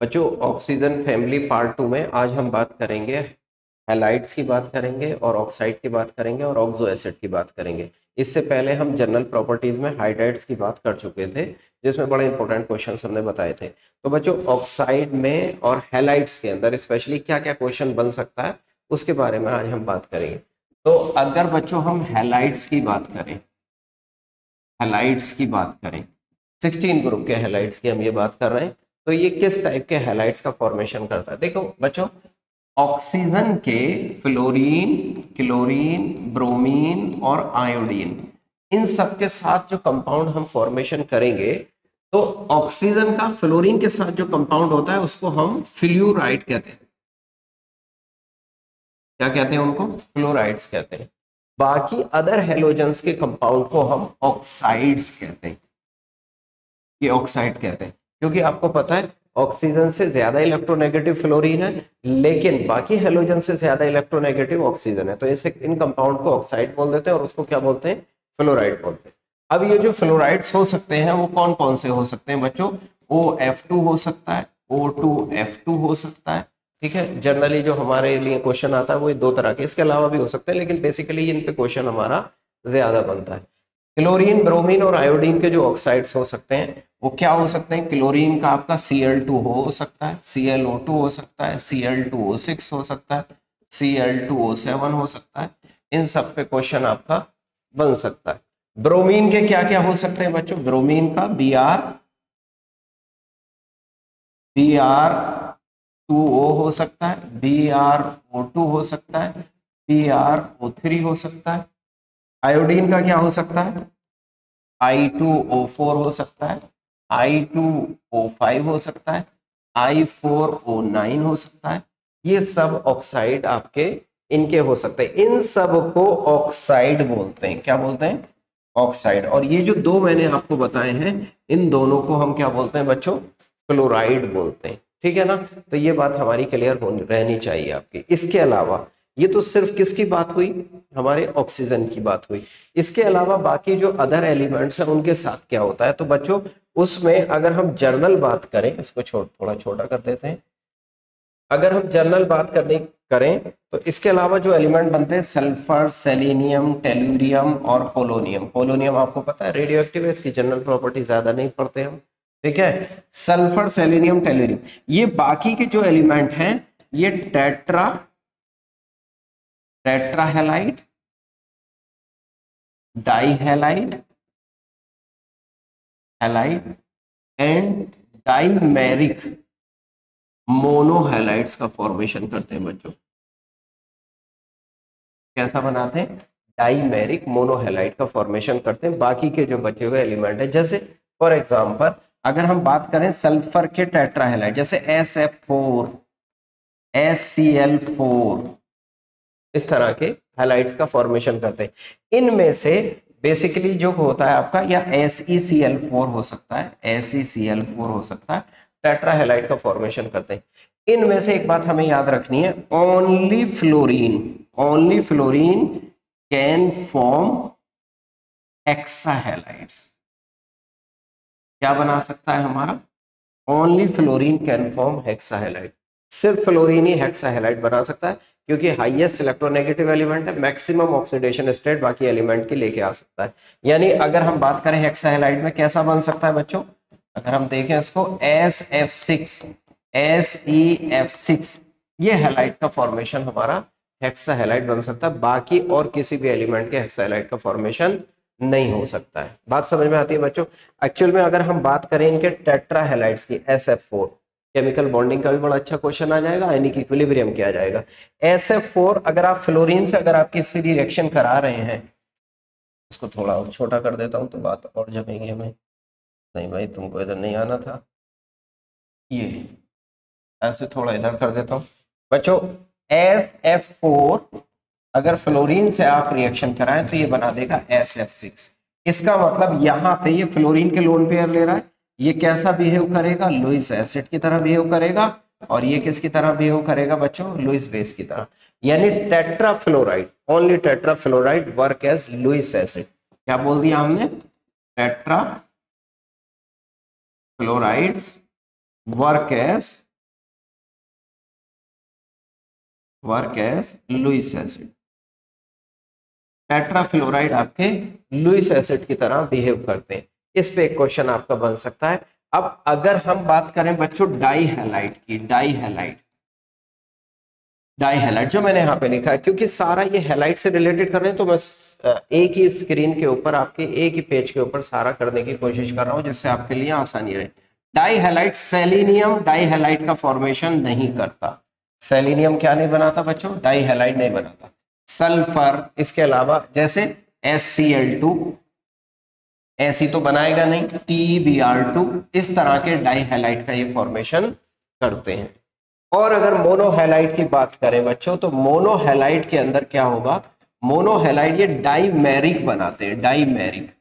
बच्चों oxygen family part 2 में आज हम बात करेंगे हैलाइड्स की बात करेंगे और ऑक्साइड की बात करेंगे और ऑक्सो एसिड की बात करेंगे। इससे पहले हम जनरल प्रॉपर्टीज में हाइड्राइड्स की बात कर चुके थे जिसमें बड़े इंपॉर्टेंट क्वेश्चंस हमने बताए थे। तो बच्चों ऑक्साइड में और हैलाइड्स के अंदर स्पेशली क्या क्या क्वेश्चन बन सकता है उसके बारे में आज हम बात करेंगे। तो अगर बच्चों हम हैलाइड्स की बात करें, हैलाइड्स की बात करें 16 ग्रुप के हैलाइड्स की हम ये बात कर रहे हैं, तो ये किस टाइप के हैलाइड्स का फॉर्मेशन करता है। देखो बच्चों ऑक्सीजन के फ्लोरीन, क्लोरीन, ब्रोमीन और आयोडीन, इन सब के साथ जो कंपाउंड हम फॉर्मेशन करेंगे तो ऑक्सीजन का फ्लोरीन के साथ जो कंपाउंड होता है उसको हम फ्लूराइड कहते हैं। क्या कहते हैं उनको? फ्लोराइड्स कहते हैं। बाकी अदर हेलोजेंस के कंपाउंड को हम ऑक्साइड्स कहते हैं। ये ऑक्साइड कहते हैं क्योंकि आपको पता है ऑक्सीजन से ज्यादा इलेक्ट्रोनेगेटिव फ्लोरीन है लेकिन बाकी हेलोजन से ज्यादा इलेक्ट्रोनेगेटिव ऑक्सीजन है, तो इसे इन कंपाउंड को ऑक्साइड बोल देते हैं और उसको क्या बोलते हैं? फ्लोराइड बोलते हैं। अब ये जो फ्लोराइड्स हो सकते हैं वो कौन कौन से हो सकते हैं बच्चों? OF2 हो सकता है, O2F2 हो सकता है। ठीक है, जनरली जो हमारे लिए क्वेश्चन आता है वो दो तरह के, इसके अलावा भी हो सकते हैं लेकिन बेसिकली इन पे क्वेश्चन हमारा ज्यादा बनता है। क्लोरीन, ब्रोमीन और आयोडीन के जो ऑक्साइड्स हो सकते हैं वो क्या हो सकते हैं? क्लोरीन का आपका Cl2 हो सकता है, ClO2 हो सकता है, Cl2O6 हो सकता है, Cl2O7 हो सकता है। इन सब पे क्वेश्चन आपका बन सकता है। ब्रोमीन के क्या क्या हो सकते हैं बच्चों? ब्रोमीन का Br2O हो सकता है, BrO2 हो सकता है, BrO3 हो सकता है। आयोडीन का क्या हो सकता है? I2O4 हो सकता है, I2O5 हो सकता है, I4O9 हो सकता है। ये सब ऑक्साइड आपके इनके हो सकते हैं। इन सब को ऑक्साइड बोलते हैं। क्या बोलते हैं? ऑक्साइड। और ये जो दो मैंने आपको बताए हैं इन दोनों को हम क्या बोलते हैं बच्चों? क्लोराइड बोलते हैं। ठीक है ना, तो ये बात हमारी क्लियर रहनी चाहिए आपकी। इसके अलावा ये तो सिर्फ किसकी बात हुई? हमारे ऑक्सीजन की बात हुई। इसके अलावा बाकी जो अदर एलिमेंट्स हैं उनके साथ क्या होता है? तो बच्चों उसमें अगर हम जर्नल बात करें, इसको थोड़ा छोटा कर देते हैं। अगर हम जर्नल बात करें तो इसके अलावा जो एलिमेंट बनते हैं सल्फर, सेलेनियम, टेलुरियम और पोलोनियम। पोलोनियम आपको पता है रेडियो एक्टिव है, इसकी जनरल प्रॉपर्टी ज्यादा नहीं पढ़ते हम। ठीक है, सल्फर, सेलेनियम, टेलुरियम, ये बाकी के जो एलिमेंट हैं ये टेट्राहेलाइड, डाईहेलाइड, हैलाइड एंड डाइमेरिक मोनोहेलाइड्स का फॉर्मेशन करते हैं बच्चों। कैसा बनाते हैं? डाइमेरिक मोनोहेलाइड का फॉर्मेशन करते हैं बाकी के जो बचे हुए एलिमेंट है। जैसे फॉर एग्जांपल अगर हम बात करें सल्फर के टेट्राहेलाइड जैसे SF4, SCl4, इस तरह के हैलाइड्स का फॉर्मेशन करते हैं। इनमें से बेसिकली जो होता है आपका या SeCl4 हो सकता है, SeCl4 हो सकता है, टेट्राहेलाइड का फॉर्मेशन करते हैं। इनमें से एक बात हमें याद रखनी है, only fluorine can form hexahalides. क्या बना सकता है हमारा? Only fluorine can form hexahalide. सिर्फ फ्लोरीन ही हेक्साहेलाइड बना सकता है क्योंकि हाईएस्ट इलेक्ट्रोनेगेटिव एलिमेंट है, मैक्सिमम ऑक्सीडेशन स्टेट बाकी एलिमेंट की लेके आ सकता है। यानी अगर हम बात करें हेक्साहेलाइड में कैसा बन सकता है बच्चों? अगर हम देखें इसको SEF6, ये हैलाइड का फॉर्मेशन हमारा हेक्साहेलाइड बन सकता है, बाकी और किसी भी एलिमेंट के हेक्साहेलाइड का फॉर्मेशन नहीं हो सकता है। बात समझ में आती है बच्चों? एक्चुअल में अगर हम बात करें इनके टेट्राहेलाइड्स की, SF4, केमिकल बॉन्डिंग का भी बड़ा अच्छा क्वेश्चन आ जाएगा, आयनिक इक्विलिब्रियम क्या आ जाएगा। SF4 अगर आप फ्लोरीन से अगर आप किसी रिएक्शन करा रहे हैं, इसको थोड़ा और छोटा कर देता हूं तो बात और जमेगी हमें। नहीं भाई तुमको इधर नहीं आना था, ये ऐसे थोड़ा इधर कर देता हूं बच्चों। SF4 अगर फ्लोरीन से आप रिएक्शन कराएं तो ये बना देगा SF6। इसका मतलब यहाँ पे ये फ्लोरीन के लोन पेयर ले रहा है, ये कैसा बिहेव करेगा? लुईस एसिड की तरह बिहेव करेगा, और ये किसकी तरह बिहेव करेगा बच्चों? लुईस बेस की तरह। यानी tetrafluoride, only tetrafluoride work as Lewis acid. क्या बोल दिया हमने? Tetrafluorides work as work as Lewis acid. Tetrafluoride आपके लुईस एसिड की तरह बिहेव करते हैं। इस पे एक क्वेश्चन आपका बन सकता है। अब अगर हम बात करें बच्चों डाई हैलाइड की, डाई हैलाइड जो मैंने यहाँ पे लिखा है, क्योंकि सारा ये हैलाइड से रिलेटेड कर रहे हैं तो मैं एक ही स्क्रीन के ऊपर आपके एक ही पेज के ऊपर सारा करने की कोशिश कर रहा हूँ जिससे आपके लिए आसानी रहे। Dihalide, selenium dihalide का फॉर्मेशन नहीं करता। सेलेनियम क्या नहीं बनाता बच्चों? डाई हैलाइड नहीं बनाता। सल्फर, इसके अलावा जैसे SCl2, ऐसी तो बनाएगा नहीं, TbR2, इस तरह के डाई हैलाइड का ये फॉर्मेशन करते हैं। और अगर मोनोहैलाइड की बात करें बच्चों तो मोनोहैलाइड के अंदर क्या होगा? मोनोहैलाइड ये डाइमेरिक बनाते हैं, डाइमेरिक।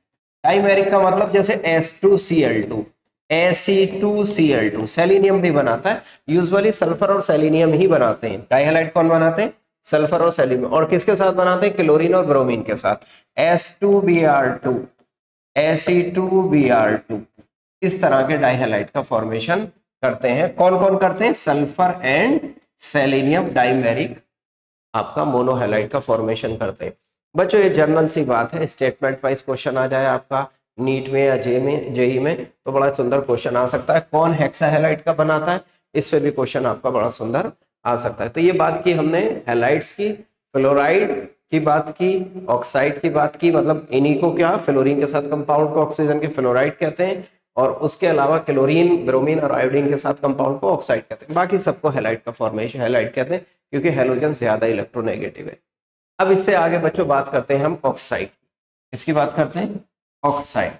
डाइमेरिक का मतलब जैसे S2Cl2, Ac2Cl2, सेलेनियम भी बनाता है। यूजुअली सल्फर और सेलेनियम ही बनाते हैं। डाइहैलाइड कौन बनाते हैं? सल्फर और सेलेनियम। और किसके साथ बनाते हैं? क्लोरीन और ब्रोमीन के साथ। S2Br2, Ac2Br2, इस तरह के डाइहैलाइड का फॉर्मेशन करते हैं। कौन कौन करते हैं? सल्फर एंड सेलेनियम डाइमेरिक आपका मोनोहैलाइड का फॉर्मेशन करते हैं। बच्चों ये जनरल सी बात है, स्टेटमेंट वाइज क्वेश्चन आ जाए आपका नीट में या जेई में तो बड़ा सुंदर क्वेश्चन आ सकता है। कौन हेक्साहैलाइड का बनाता है, इस पे भी क्वेश्चन आपका बड़ा सुंदर आ सकता है। तो ये बात की हमने हैलाइड्स की, फ्लोराइड की बात की, ऑक्साइड की बात की, मतलब इन्हीं को क्या फ्लोरीन के साथ कंपाउंड को ऑक्सीजन के फ्लोराइड कहते हैं, और उसके अलावा क्लोरीन, ब्रोमीन और आयोडीन के साथ कंपाउंड को ऑक्साइड कहते हैं। बाकी सबको हैलाइड का फॉर्मेशन हैलाइड कहते हैं क्योंकि हैलोजन ज्यादा इलेक्ट्रोनेगेटिव है। अब इससे आगे बच्चों बात करते हैं हम ऑक्साइड। इसकी बात करते हैं ऑक्साइड।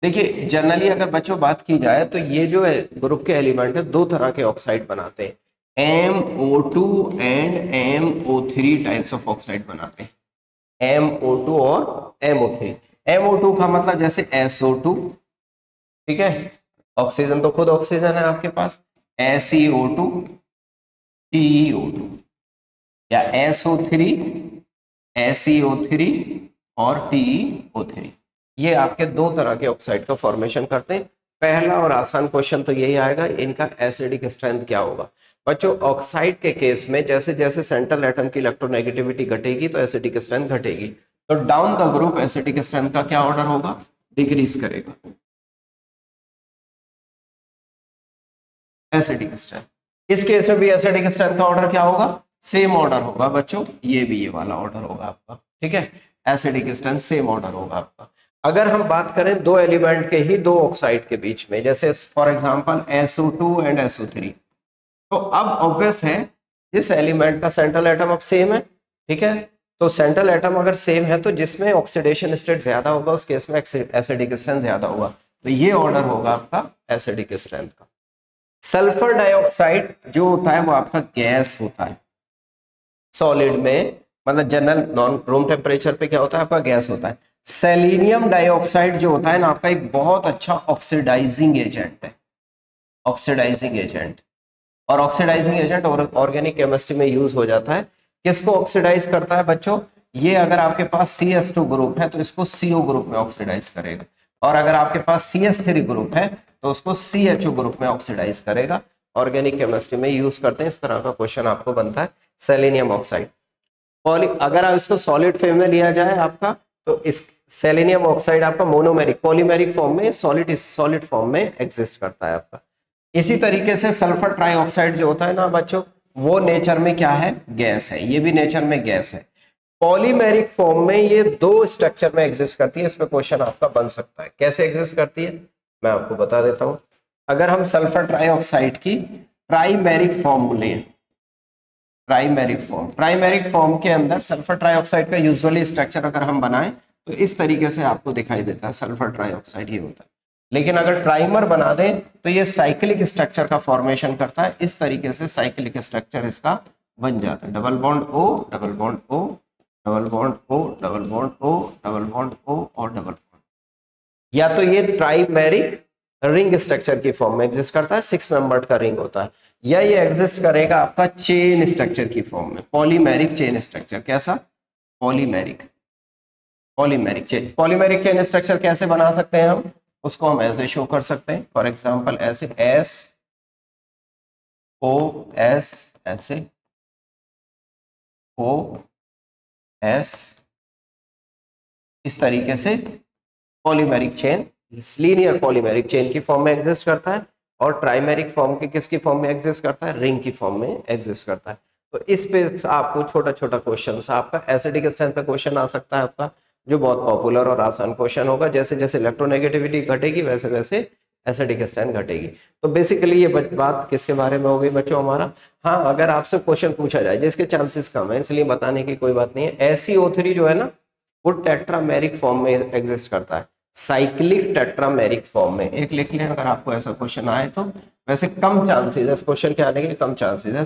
देखिए जनरली अगर बच्चों बात की जाए तो ये जो है ग्रुप के एलिमेंट है, दो तरह के ऑक्साइड बनाते हैं, MO2 and MO3 types of oxide बनाते हैं। MO2 और MO3। MO2 का मतलब जैसे SO2, ठीक है, ऑक्सीजन तो खुद ऑक्सीजन है आपके पास, SeO2, TeO2, या SO3, SeO3 और TeO3। ये आपके दो तरह के ऑक्साइड का फॉर्मेशन करते हैं। पहला और आसान क्वेश्चन तो यही आएगा, इनका एसिडिक स्ट्रेंथ क्या होगा। बच्चों ऑक्साइड के केस में जैसे जैसे सेंट्रल एटम की इलेक्ट्रोनेगेटिविटी घटेगी तो एसिडिक स्ट्रेंथ घटेगी। तो down the group acidic strength का क्या ऑर्डर होगा? डिक्रीज करेगा एसिडिक स्ट्रेंथ। इस केस में भी एसिडिक स्ट्रेंथ का ऑर्डर क्या होगा? सेम ऑर्डर होगा बच्चों, ये भी ये वाला ऑर्डर होगा आपका, ठीक है। एसिडिक स्ट्रेंथ सेम ऑर्डर होगा आपका। अगर हम बात करें दो एलिमेंट के ही, दो ऑक्साइड के बीच में, जैसे for example SO2 and SO3, तो अब ऑब्वियस है इस एलिमेंट का सेंट्रल एटम अब सेम है, ठीक है। तो सेंट्रल एटम अगर सेम है तो जिसमें ऑक्सीडेशन स्टेट ज्यादा होगा उस केस में एसिडिक स्ट्रेंथ ज्यादा होगा। तो ये ऑर्डर होगा आपका एसिडिक स्ट्रेंथ का। सल्फर डाइऑक्साइड जो होता है वो आपका गैस होता है सॉलिड में, मतलब जनरल नॉन रूम टेम्परेचर पे क्या होता है आपका? गैस होता है। सेलेनियम डाइऑक्साइड जो होता है ना आपका एक बहुत अच्छा ऑक्सीडाइजिंग एजेंट है, ऑक्सीडाइजिंग एजेंट। और ऑक्सीडाइजिंग एजेंट ऑर्गेनिक केमिस्ट्री में यूज हो जाता है। किसको ऑक्सीडाइज करता है बच्चों? ये अगर आपके पास CS2 ग्रुप है तो इसको CO ग्रुप में ऑक्सीडाइज करेगा, और अगर आपके पास CS3 ग्रुप है तो उसको CHO ग्रुप में ऑक्सीडाइज करेगा। ऑर्गेनिक केमिस्ट्री में यूज करते हैं, इस तरह का क्वेश्चन आपको बनता है। सेलेनियम ऑक्साइड अगर आप इसको सॉलिड फॉर्म में लिया जाए आपका, तो इस सेलेनियम ऑक्साइड आपका मोनोमेरिक, पॉलीमेरिक फॉर्म में, सॉलिड फॉर्म में एग्जिस्ट करता है आपका। इसी तरीके से सल्फर ट्राइऑक्साइड जो होता है ना बच्चों, वो नेचर में क्या है? गैस है। ये भी नेचर में गैस है। पॉलीमेरिक फॉर्म में ये दो स्ट्रक्चर में एग्जिस्ट करती है। इस पे क्वेश्चन आपका बन सकता है। कैसे एग्जिस्ट करती है मैं आपको बता देता हूं। अगर हम सल्फर ट्राइऑक्साइड की प्राइमेरिक फॉर्म लें, प्राइमेरिक फॉर्म के अंदर सल्फर ट्राइऑक्साइड का यूजुअली स्ट्रक्चर अगर हम बनाएं तो इस तरीके से आपको दिखाई देता है, सल्फर ट्राइऑक्साइड ये होता है। लेकिन अगर ट्राइमर बना दें तो ये साइक्लिक स्ट्रक्चर का फॉर्मेशन करता है। इस तरीके से साइक्लिक स्ट्रक्चर इसका बन जाता है। Double bond O, double bond O, double bond O, double bond O, double bond O और डबल बॉन्ड। या तो ये ट्राइमेरिक रिंग स्ट्रक्चर की फॉर्म में एग्जिस्ट करता है, 6 मेंबर्ड का रिंग होता है, या ये एग्जिस्ट करेगा आपका चेन स्ट्रक्चर की फॉर्म में, पॉलीमेरिक चेन स्ट्रक्चर। कैसा? पॉलीमेरिक चेन स्ट्रक्चर कैसे बना सकते हैं हम? उसको हम ऐसे शो कर सकते हैं, फॉर एग्जांपल ऐसे ओ एस ऐसे, ओ एस, इस तरीके से polymeric chain linear polymeric chain की फॉर्म में एग्जिस्ट करता है, और ट्राइमेरिक फॉर्म के किसकी फॉर्म में एग्जिस्ट करता है, रिंग की फॉर्म में एग्जिस्ट करता है। तो इस पे आपको छोटा छोटा क्वेश्चन आपका एसिडिक स्ट्रेंथ पे क्वेश्चन आ सकता है आपका, जो बहुत पॉपुलर और आसान क्वेश्चन होगा। जैसे जैसे इलेक्ट्रोनेगेटिविटी घटेगी वैसे वैसे एसिडिक स्ट्रेंथ घटेगी। तो बेसिकली ये बात किसके बारे में हो गई बच्चों हमारा। हाँ, अगर आपसे क्वेश्चन पूछा जाए जिसके चांसेस कम है, इसलिए बताने की कोई बात नहीं है, SiO3 जो है ना वो टेट्रामेरिक फॉर्म में एग्जिस्ट करता है, साइक्लिक टेट्रामेरिक फॉर्म में। एक लिख लें अगर आपको ऐसा क्वेश्चन आए तो। वैसे कम चांसेस है इस क्वेश्चन के आने के, कम चांसेस है।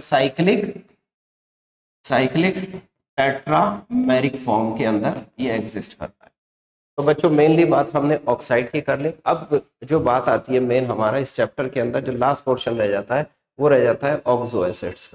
साइक्लिक टेट्रामेरिक फॉर्म के अंदर ये एग्जिस्ट करता है। तो बच्चों मेनली बात हमने ऑक्साइड की कर ली। अब जो बात आती है मेन हमारा इस चैप्टर के अंदर जो लास्ट पोर्शन रह जाता है वो रह जाता है ऑक्सो एसिड्स का।